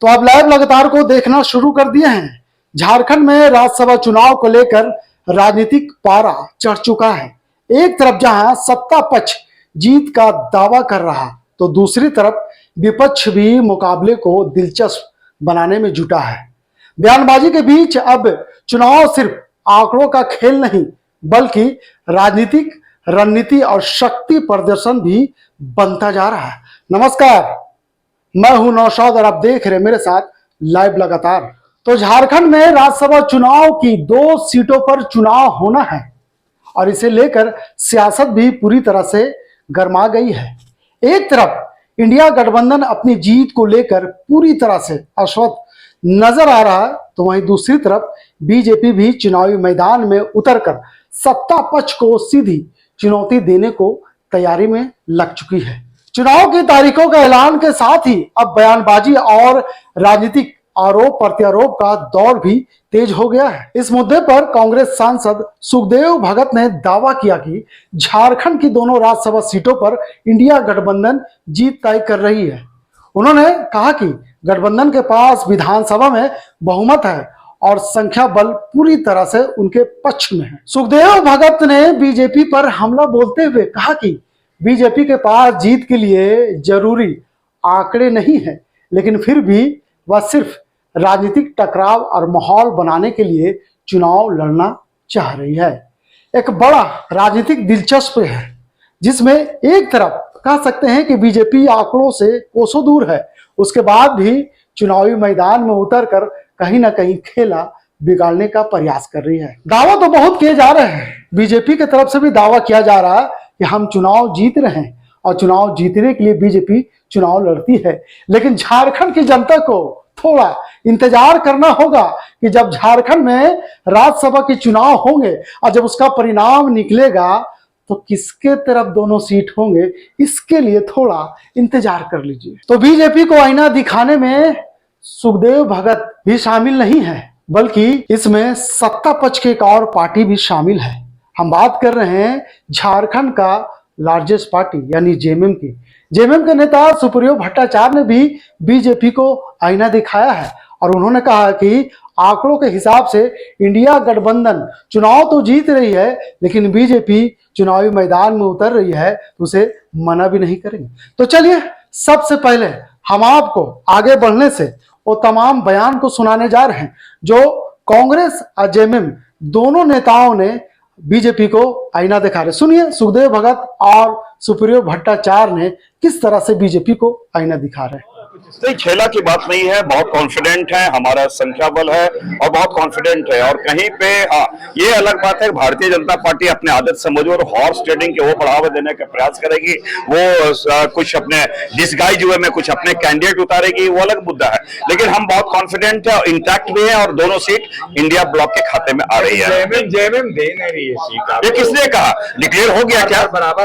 तो अब लाइव लगातार को देखना शुरू कर दिए हैं। झारखंड में राज्यसभा चुनाव को लेकर राजनीतिक पारा चढ़ चुका है। एक तरफ जहां सत्ता पक्ष जीत का दावा कर रहा, तो दूसरी तरफ विपक्ष भी मुकाबले को दिलचस्प बनाने में जुटा है। बयानबाजी के बीच अब चुनाव सिर्फ आंकड़ों का खेल नहीं, बल्कि राजनीतिक रणनीति और शक्ति प्रदर्शन भी बनता जा रहा है। नमस्कार, मैं हूं नौशाद और आप देख रहे हैं मेरे साथ लाइव लगातार। तो झारखंड में राज्यसभा चुनाव की 2 सीटों पर चुनाव होना है और इसे लेकर सियासत भी पूरी तरह से गर्मा गई है। एक तरफ इंडिया गठबंधन अपनी जीत को लेकर पूरी तरह से आश्वस्त नजर आ रहा है, तो वहीं दूसरी तरफ बीजेपी भी चुनावी मैदान में उतरकर सत्ता पक्ष को सीधी चुनौती देने को तैयारी में लग चुकी है। चुनाव की तारीखों का ऐलान के साथ ही अब बयानबाजी और राजनीतिक आरोप प्रत्यारोप का दौर भी तेज हो गया है। इस मुद्दे पर कांग्रेस सांसद सुखदेव भगत ने दावा किया कि झारखंड की दोनों राज्यसभा सीटों पर इंडिया गठबंधन जीत तय कर रही है। उन्होंने कहा कि गठबंधन के पास विधानसभा में बहुमत है और संख्या बल पूरी तरह से उनके पक्ष में है। सुखदेव भगत ने बीजेपी पर हमला बोलते हुए कहा कि बीजेपी के पास जीत के लिए जरूरी आंकड़े नहीं है, लेकिन फिर भी वह सिर्फ राजनीतिक टकराव और माहौल बनाने के लिए चुनाव लड़ना चाह रही है। एक बड़ा राजनीतिक दिलचस्प है, जिसमें एक तरफ कह सकते हैं कि बीजेपी आंकड़ों से कोसों दूर है, उसके बाद भी चुनावी मैदान में उतरकर कहीं ना कहीं खेला बिगाड़ने का प्रयास कर रही है। दावा तो बहुत किए जा रहे हैं, बीजेपी की तरफ से भी दावा किया जा रहा है कि हम चुनाव जीत रहे हैं और चुनाव जीतने के लिए बीजेपी चुनाव लड़ती है। लेकिन झारखंड की जनता को थोड़ा इंतजार करना होगा कि जब झारखंड में राज्यसभा के चुनाव होंगे और जब उसका परिणाम निकलेगा तो किसके तरफ दोनों सीट होंगे, इसके लिए थोड़ा इंतजार कर लीजिए। तो बीजेपी को आईना दिखाने में सुखदेव भगत भी शामिल नहीं है, बल्कि इसमें सत्ता पक्ष की एक और पार्टी भी शामिल है। हम बात कर रहे हैं झारखंड का लार्जेस्ट पार्टी यानी जेएमएम की। जेएमएम के नेता सुप्रियो भट्टाचार्य ने भी बीजेपी को आईना दिखाया है और उन्होंने कहा कि आंकड़ों के हिसाब से इंडिया गठबंधन चुनाव तो जीत रही है, लेकिन बीजेपी चुनावी मैदान में उतर रही है तो उसे मना भी नहीं करेंगे। तो चलिए, सबसे पहले हम आपको आगे बढ़ने से वो तमाम बयान को सुनाने जा रहे हैं जो कांग्रेस और जेएमएम दोनों नेताओं ने बीजेपी को आईना दिखा रहे। सुनिए सुखदेव भगत और सुप्रियो भट्टाचार्य ने किस तरह से बीजेपी को आईना दिखा रहे हैं। नहीं, खेला की बात नहीं है, बहुत कॉन्फिडेंट है, हमारा संख्या बल है और बहुत कॉन्फिडेंट है। और कहीं पे ये अलग बात है, भारतीय जनता पार्टी अपने आदत समझो और हॉर्स ट्रेडिंग के वो बढ़ावा देने का प्रयास करेगी, वो कुछ अपने डिसगाइज हुए में कुछ अपने कैंडिडेट उतारेगी, वो अलग मुद्दा है। लेकिन हम बहुत कॉन्फिडेंट है और इंटैक्ट भी है और दोनों सीट इंडिया ब्लॉक के खाते में आ रही है। जेएमएम दे नहीं रही है सीट। ये किसने कहा? डिक्लेयर हो गया क्या? बराबर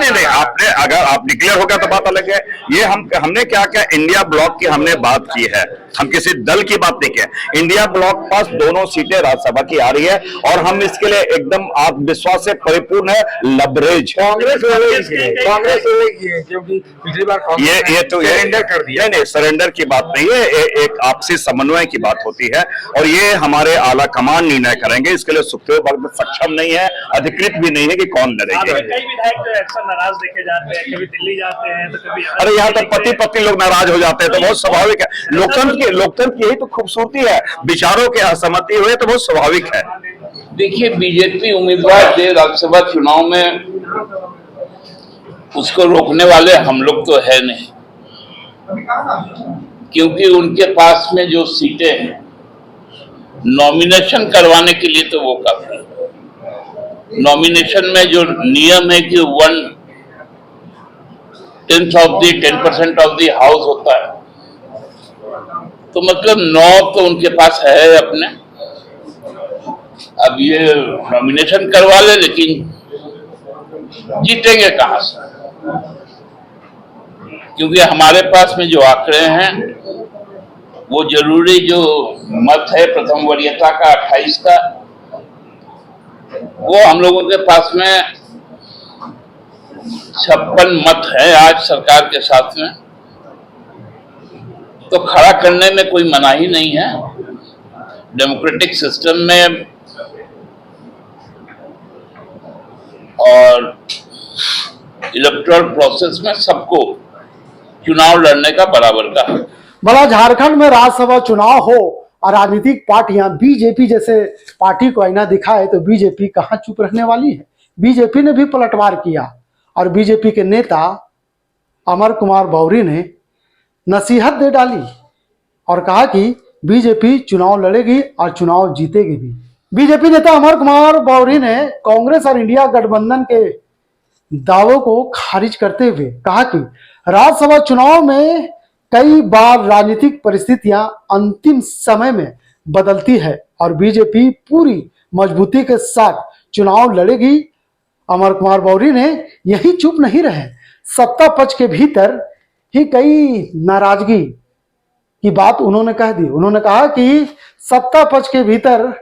नहीं, आपने अगर आप डिक्लेयर हो गया तो बात अलग है। ये हमने क्या क्या इंडिया ब्लॉक की हमने बात की है, हम किसी दल की बात नहीं की। इंडिया ब्लॉक पास दोनों सीटें राज्यसभा की आ रही है और हम इसके लिए एकदम आत्मविश्वास से परिपूर्ण है। लबरेज कांग्रेस क्योंकि पिछली बार ये तो सरेंडर कर दिया। नहीं, सरेंडर की बात नहीं है, एक आपसी समन्वय की बात होती है और ये हमारे आला कमान निर्णय करेंगे। इसके लिए सुखदेव भगत सक्षम नहीं है, अधिकृत भी नहीं है कि कौन लड़ेंगे। कई विधायक तो अक्सर नाराज देखे जाते हैं, कभी दिल्ली जाते हैं तो कभी अरे यहाँ तो पति पत्नी लोग नाराज हो जाते हैं तो बहुत स्वाभाविक है। लोकतंत्र की यही तो खूबसूरती है, विचारों के असहमति हुए तो बहुत स्वाभाविक है। देखिए, बीजेपी उम्मीदवार दे राज्यसभा चुनाव में, उसको रोकने वाले हम लोग तो है नहीं, क्योंकि उनके पास में जो सीटें हैं नॉमिनेशन करवाने के लिए तो वो काफी है। नॉमिनेशन में जो नियम है कि 10% ऑफ द हाउस होता है, तो मतलब 9 तो उनके पास है अपने। अब ये नॉमिनेशन करवा ले, लेकिन जीतेंगे कहां से? क्योंकि हमारे पास में जो आंकड़े हैं वो जरूरी जो मत है प्रथम वरीयता का 28 का, वो हम लोगों के पास में 56 मत है आज सरकार के साथ में। तो खड़ा करने में कोई मनाही नहीं है। डेमोक्रेटिक सिस्टम में और इलेक्टोरल प्रोसेस में सबको चुनाव लड़ने का बराबर का हक। भला झारखंड में राज्यसभा चुनाव हो और राजनीतिक पार्टियां बीजेपी जैसे पार्टी को आईना दिखाए तो बीजेपी कहां चुप रहने वाली है। बीजेपी ने भी पलटवार किया और बीजेपी के नेता अमर कुमार बौरी ने नसीहत दे डाली और कहा कि बीजेपी चुनाव लड़ेगी और चुनाव जीतेगी भी। बीजेपी नेता अमर कुमार बौरी ने कांग्रेस और इंडिया गठबंधन के दावों को खारिज करते हुए कहा कि राज्यसभा चुनाव में कई बार राजनीतिक परिस्थितियां अंतिम समय में बदलती है और बीजेपी पूरी मजबूती के साथ चुनाव लड़ेगी। अमर कुमार बौरी ने यही चुप नहीं रहे, सत्ता पक्ष के भीतर ही कई नाराजगी की बात उन्होंने कह दी। उन्होंने कहा कि सत्ता पक्ष के भीतर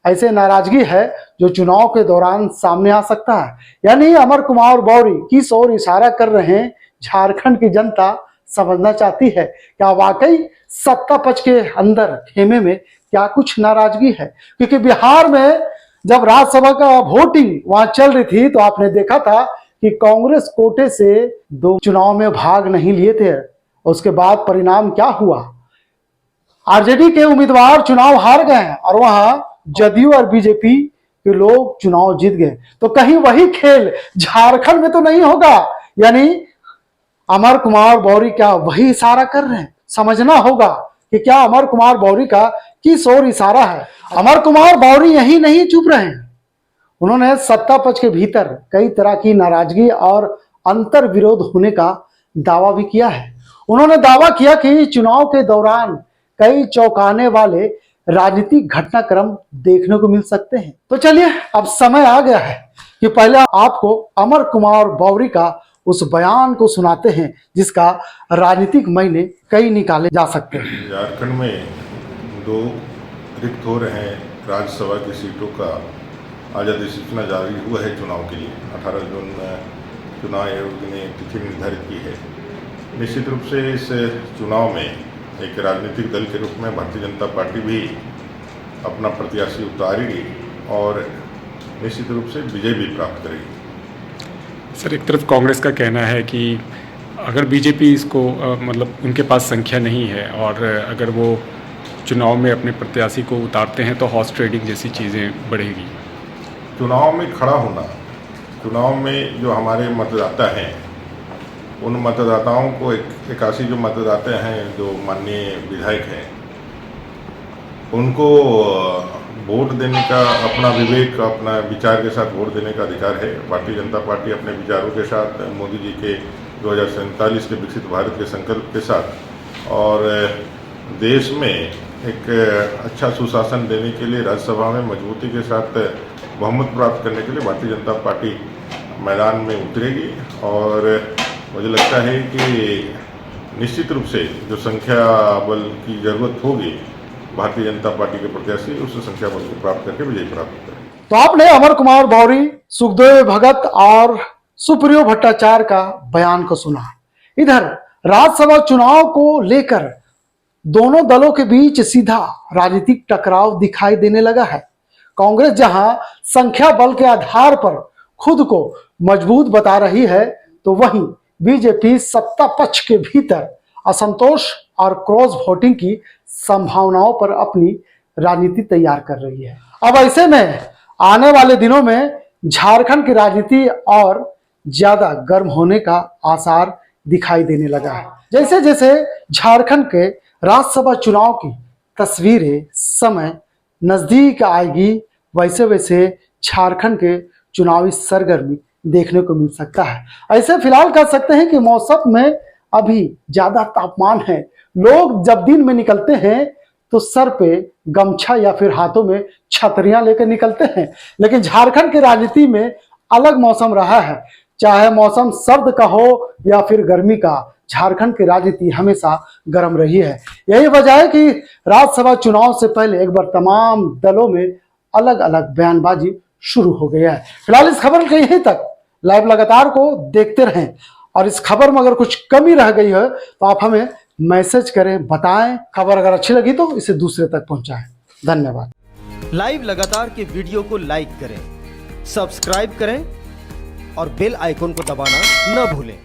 ऐसे नाराजगी है जो चुनाव के दौरान सामने आ सकता है। यानी अमर कुमार बौरी किस ओर इशारा कर रहे हैं, झारखंड की जनता समझना चाहती है क्या वाकई सत्ता पक्ष के अंदर खेमे में क्या कुछ नाराजगी है। क्योंकि बिहार में जब राज्यसभा का वोटिंग वहां चल रही थी तो आपने देखा था कि कांग्रेस कोटे से 2 चुनाव में भाग नहीं लिए थे। उसके बाद परिणाम क्या हुआ, आरजेडी के उम्मीदवार चुनाव हार गए और वहां जदयू और बीजेपी के लोग चुनाव जीत गए। तो कहीं वही खेल झारखंड में तो नहीं होगा। यानी अमर कुमार बौरी क्या वही इशारा कर रहे हैं। समझना होगा कि क्या अमर कुमार बौरी का किस ओर इशारा है। अमर कुमार बौरी यही नहीं चुप रहे हैं, उन्होंने सत्ता पक्ष के भीतर कई तरह की नाराजगी और अंतर विरोध होने का दावा भी किया है। उन्होंने दावा किया कि चुनाव के दौरान कई चौंकाने वाले राजनीतिक घटनाक्रम देखने को मिल सकते हैं। तो चलिए अब समय आ गया है कि पहले आपको अमर कुमार बौरी का उस बयान को सुनाते हैं जिसका राजनीतिक मायने कई निकाले जा सकते हैं। झारखंड में 2 रिक्त हो रहे हैं राज्यसभा की सीटों का आज अधिसूचना जारी हुआ है चुनाव के लिए। 18 जून चुनाव आयोग ने तिथि निर्धारित की है। निश्चित रूप से इस चुनाव में एक राजनीतिक दल के रूप में भारतीय जनता पार्टी भी अपना प्रत्याशी उतारेगी और निश्चित रूप से विजय भी प्राप्त करेगी। सर, एक तरफ कांग्रेस का कहना है कि अगर बीजेपी इसको मतलब उनके पास संख्या नहीं है और अगर वो चुनाव में अपने प्रत्याशी को उतारते हैं तो हॉर्स ट्रेडिंग जैसी चीज़ें बढ़ेगी। चुनाव में खड़ा होना, चुनाव में जो हमारे मतदाता हैं उन मतदाताओं को 81 जो मतदाता हैं जो माननीय विधायक हैं उनको वोट देने का अपना विवेक, अपना विचार के साथ वोट देने का अधिकार है। भारतीय जनता पार्टी अपने विचारों के साथ मोदी जी के 2047 के विकसित भारत के संकल्प के साथ और देश में एक अच्छा सुशासन देने के लिए राज्यसभा में मजबूती के साथ बहुमत प्राप्त करने के लिए भारतीय जनता पार्टी मैदान में उतरेगी और मुझे लगता है कि निश्चित रूप से जो संख्या बल की जरूरत होगी भारतीय जनता पार्टी के प्रत्याशी उस संख्या बल को प्राप्त करके विजय प्राप्त करें। तो आपने अमर कुमार बौरी, सुखदेव भगत और सुप्रियो भट्टाचार्य का बयान को सुना। इधर राज्यसभा चुनाव को लेकर दोनों दलों के बीच सीधा राजनीतिक टकराव दिखाई देने लगा है। कांग्रेस जहां संख्या बल के आधार पर खुद को मजबूत बता रही है तो वहीं बीजेपी सत्ता पक्ष के भीतर असंतोष और क्रॉस वोटिंग की संभावनाओं पर अपनी राजनीति तैयार कर रही है। अब ऐसे में आने वाले दिनों में झारखंड की राजनीति और ज्यादा गर्म होने का आसार दिखाई देने लगा है। जैसे जैसे झारखंड के राज्यसभा चुनाव की तस्वीरें समय नजदीक आएगी वैसे वैसे झारखंड के चुनावी सरगर्मी देखने को मिल सकता है। ऐसे फिलहाल कह सकते हैं कि मौसम में अभी ज्यादा तापमान है। लोग जब दिन में निकलते हैं तो सर पे गमछा या फिर हाथों में छतरियां लेकर निकलते हैं, लेकिन झारखंड की राजनीति में अलग मौसम रहा है। चाहे मौसम सर्द का हो या फिर गर्मी का, झारखंड की राजनीति हमेशा गर्म रही है। यही वजह है कि राज्यसभा चुनाव से पहले एक बार तमाम दलों में अलग अलग बयानबाजी शुरू हो गया है। फिलहाल इस खबर के यहीं तक। लाइव लगातार को देखते रहें और इस खबर में अगर कुछ कमी रह गई है तो आप हमें मैसेज करें, बताएं। खबर अगर अच्छी लगी तो इसे दूसरे तक पहुंचाएं। धन्यवाद। लाइव लगातार के वीडियो को लाइक करें, सब्सक्राइब करें और बेल आइकन को दबाना न भूलें।